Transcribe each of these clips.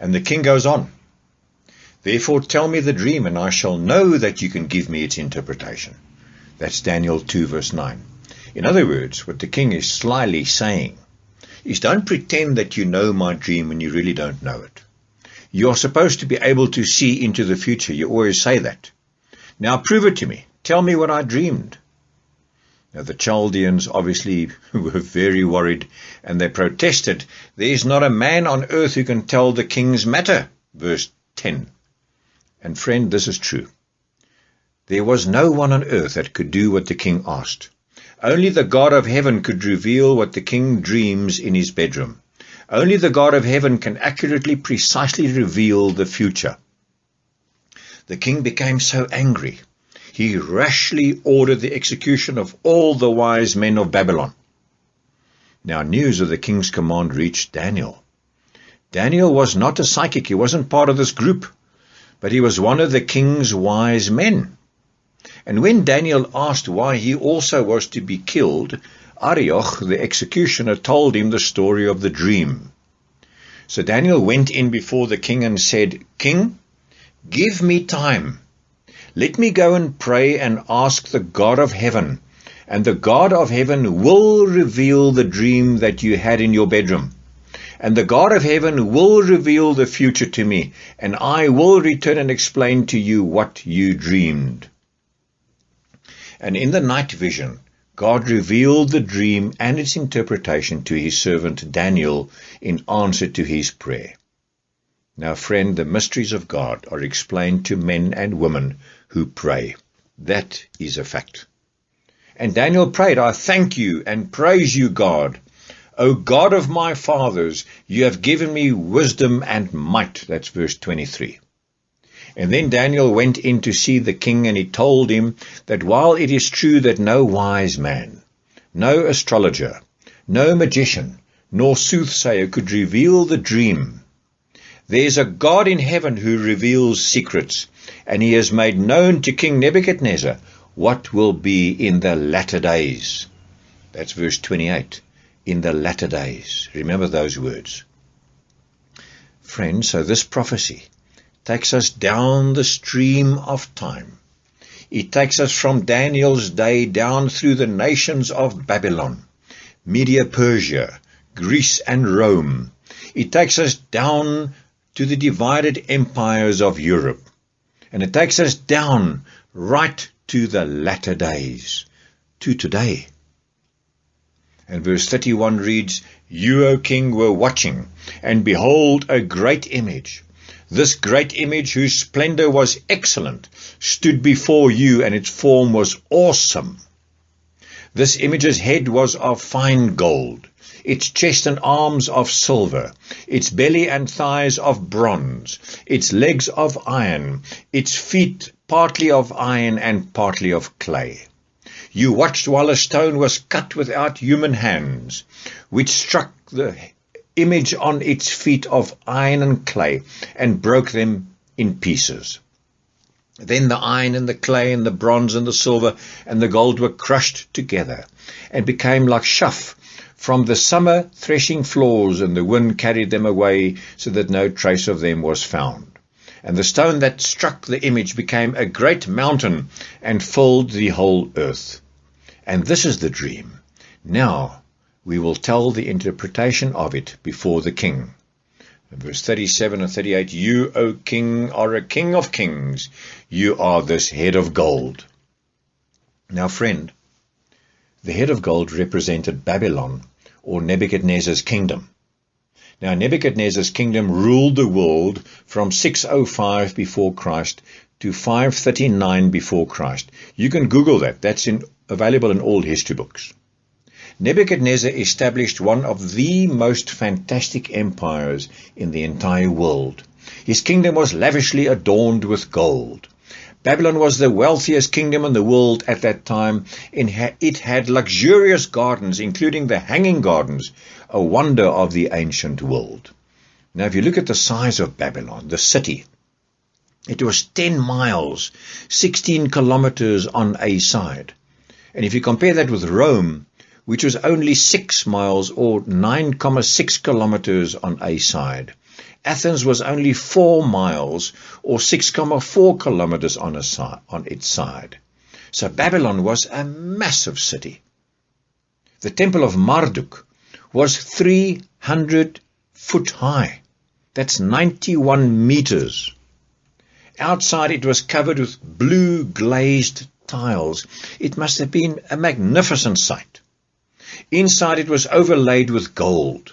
And the king goes on, "Therefore tell me the dream, and I shall know that you can give me its interpretation." That's Daniel 2 verse 9. In other words, what the king is slyly saying is, don't pretend that you know my dream when you really don't know it. You're supposed to be able to see into the future. You always say that. Now prove it to me. Tell me what I dreamed. Now the Chaldeans obviously were very worried, and they protested, "There is not a man on earth who can tell the king's matter." Verse 10. And friend, this is true. There was no one on earth that could do what the king asked. Only the God of heaven could reveal what the king dreams in his bedroom. Only the God of heaven can accurately, precisely reveal the future. The king became so angry, he rashly ordered the execution of all the wise men of Babylon. Now news of the king's command reached Daniel. Daniel was not a psychic, he wasn't part of this group, but he was one of the king's wise men. And when Daniel asked why he also was to be killed, Arioch, the executioner, told him the story of the dream. So Daniel went in before the king and said, "King, give me time. Let me go and pray and ask the God of heaven, and the God of heaven will reveal the dream that you had in your bedroom. And the God of heaven will reveal the future to me, and I will return and explain to you what you dreamed." And in the night vision, God revealed the dream and its interpretation to his servant Daniel in answer to his prayer. Now, friend, the mysteries of God are explained to men and women who pray. That is a fact. And Daniel prayed, "I thank you and praise you, God. O God of my fathers, you have given me wisdom and might." That's verse 23. And then Daniel went in to see the king, and he told him that while it is true that no wise man, no astrologer, no magician, nor soothsayer could reveal the dream, there's a God in heaven who reveals secrets, and he has made known to King Nebuchadnezzar what will be in the latter days. That's verse 28. In the latter days. Remember those words. Friends, so this prophecy takes us down the stream of time. It takes us from Daniel's day down through the nations of Babylon, Media Persia, Greece and Rome. It takes us down to the divided empires of Europe. And it takes us down right to the latter days, to today. And verse 31 reads, "You, O king, were watching, and behold, a great image. This great image, whose splendor was excellent, stood before you, and its form was awesome. This image's head was of fine gold, its chest and arms of silver, its belly and thighs of bronze, its legs of iron, its feet partly of iron and partly of clay. You watched while a stone was cut without human hands, which struck the image on its feet of iron and clay, and broke them in pieces. Then the iron and the clay and the bronze and the silver and the gold were crushed together, and became like chaff from the summer threshing floors, and the wind carried them away, so that no trace of them was found. And the stone that struck the image became a great mountain, and filled the whole earth. And this is the dream. Now we will tell the interpretation of it before the king." In verse 37 and 38, "You, O king, are a king of kings. You are this head of gold." Now, friend, the head of gold represented Babylon, or Nebuchadnezzar's kingdom. Now, Nebuchadnezzar's kingdom ruled the world from 605 before Christ to 539 before Christ. You can Google that. That's available in all history books. Nebuchadnezzar established one of the most fantastic empires in the entire world. His kingdom was lavishly adorned with gold. Babylon was the wealthiest kingdom in the world at that time. It had luxurious gardens, including the Hanging Gardens, a wonder of the ancient world. Now, if you look at the size of Babylon, the city, it was 10 miles, 16 kilometers on a side. And if you compare that with Rome, which was only 6 miles or 9,6 kilometers on a side, Athens was only 4 miles or 6.4 kilometers on its side. So Babylon was a massive city. The temple of Marduk was 300 foot high. That's 91 meters. Outside it was covered with blue glazed tiles. It must have been a magnificent sight. Inside it was overlaid with gold.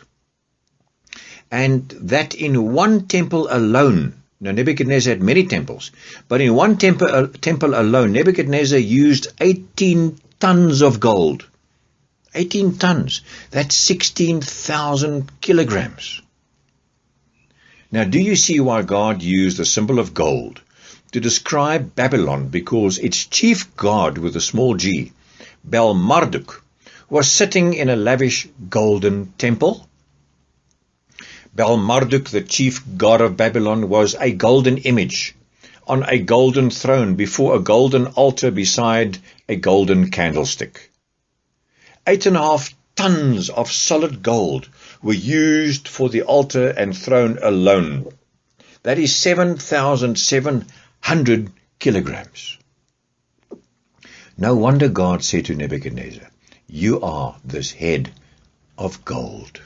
And that in one temple alone, now Nebuchadnezzar had many temples, but in one temple alone, Nebuchadnezzar used 18 tons of gold. 18 tons. That's 16,000 kilograms. Now, do you see why God used the symbol of gold to describe Babylon? Because its chief god with a small g, Bel-Marduk, was sitting in a lavish golden temple. Bel-Marduk, the chief god of Babylon, was a golden image on a golden throne before a golden altar beside a golden candlestick. 8.5 tons of solid gold were used for the altar and throne alone. That is 7,700 kilograms. No wonder God said to Nebuchadnezzar, "You are this head of gold."